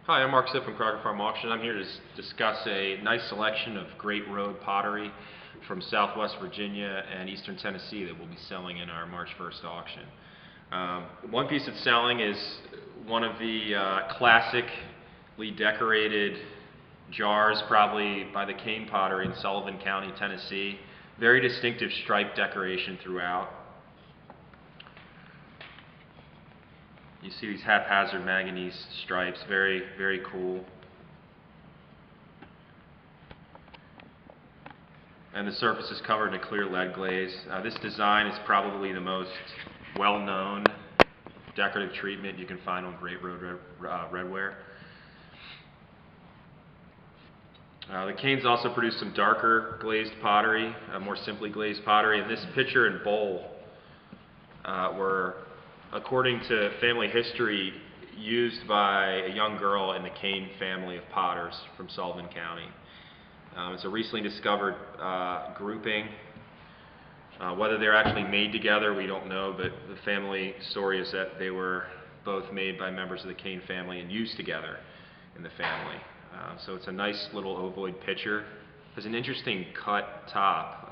Hi, I'm Mark Sipp from Crocker Farm Auction. I'm here to discuss a nice selection of Great Road pottery from Southwest Virginia and Eastern Tennessee that we'll be selling in our March 1st auction. One piece it's selling is one of the classically decorated jars, probably by the Kane Pottery in Sullivan County, Tennessee. Very distinctive stripe decoration throughout. You see these haphazard manganese stripes, very, very cool. And the surface is covered in a clear lead glaze. This design is probably the most well-known decorative treatment you can find on Great Road redware. The Canes also produce some darker glazed pottery, more simply glazed pottery, and this pitcher and bowl were, according to family history, used by a young girl in the Kane family of potters from Sullivan County. It's a recently discovered grouping. Whether they're actually made together, we don't know, but the family story is that they were both made by members of the Kane family and used together in the family. So it's a nice little ovoid pitcher. It has an interesting cut top.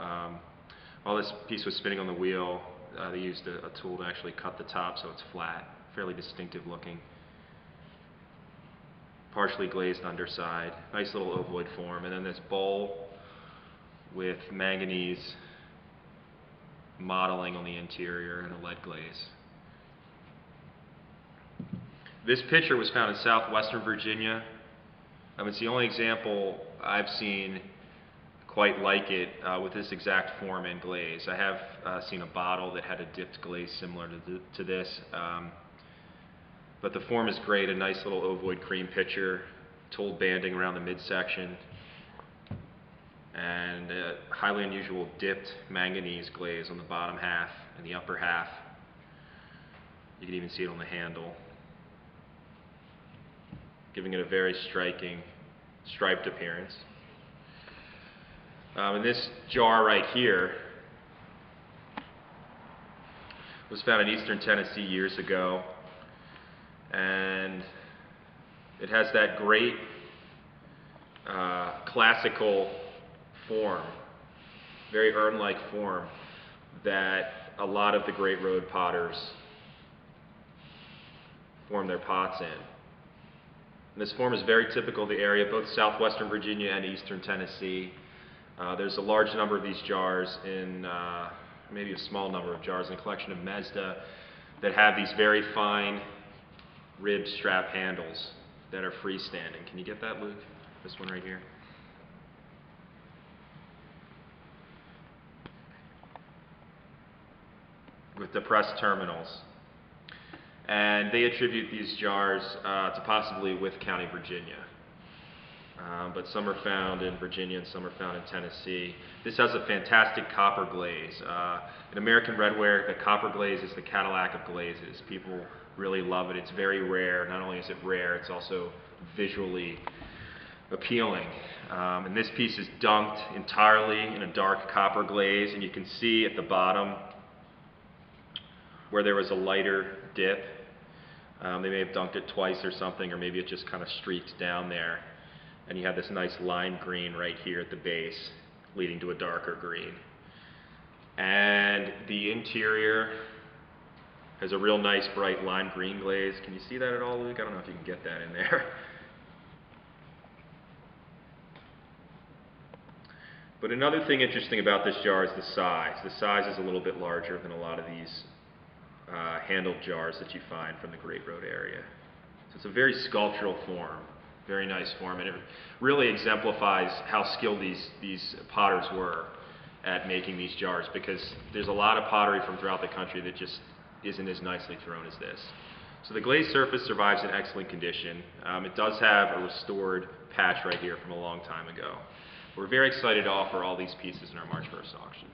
While this piece was spinning on the wheel, they used a tool to actually cut the top so it's flat, fairly distinctive looking. Partially glazed underside, nice little ovoid form, and then this bowl with manganese modeling on the interior and a lead glaze. This pitcher was found in southwestern Virginia. It's the only example I've seen quite like it with this exact form and glaze. I have seen a bottle that had a dipped glaze similar to this, but the form is great. A nice little ovoid cream pitcher, tooled banding around the midsection, and a highly unusual dipped manganese glaze on the bottom half and the upper half. You can even see it on the handle, giving it a very striking striped appearance. And this jar right here was found in Eastern Tennessee years ago, and it has that great classical form, very urn-like form that a lot of the Great Road potters form their pots in. And this form is very typical of the area, both southwestern Virginia and eastern Tennessee. There's a large number of these jars in, maybe a small number of jars in a collection of Mazda that have these very fine ribbed strap handles that are freestanding. Can you get that, Luke? This one right here. With depressed terminals. And they attribute these jars to possibly Wythe County, Virginia. But some are found in Virginia and some are found in Tennessee. This has a fantastic copper glaze. In American redware, the copper glaze is the Cadillac of glazes. People really love it. It's very rare. Not only is it rare, it's also visually appealing. And this piece is dunked entirely in a dark copper glaze, and you can see at the bottom where there was a lighter dip. They may have dunked it twice or something, or maybe it just kind of streaked down there. And you have this nice lime green right here at the base, leading to a darker green. And the interior has a real nice bright lime green glaze. Can you see that at all, Luke? I don't know if you can get that in there. But another thing interesting about this jar is the size. The size is a little bit larger than a lot of these handled jars that you find from the Great Road area. So it's a very sculptural form, very nice form, and it really exemplifies how skilled these potters were at making these jars, because there's a lot of pottery from throughout the country that just isn't as nicely thrown as this. So the glazed surface survives in excellent condition. It does have a restored patch right here from a long time ago. We're very excited to offer all these pieces in our March 1st auction.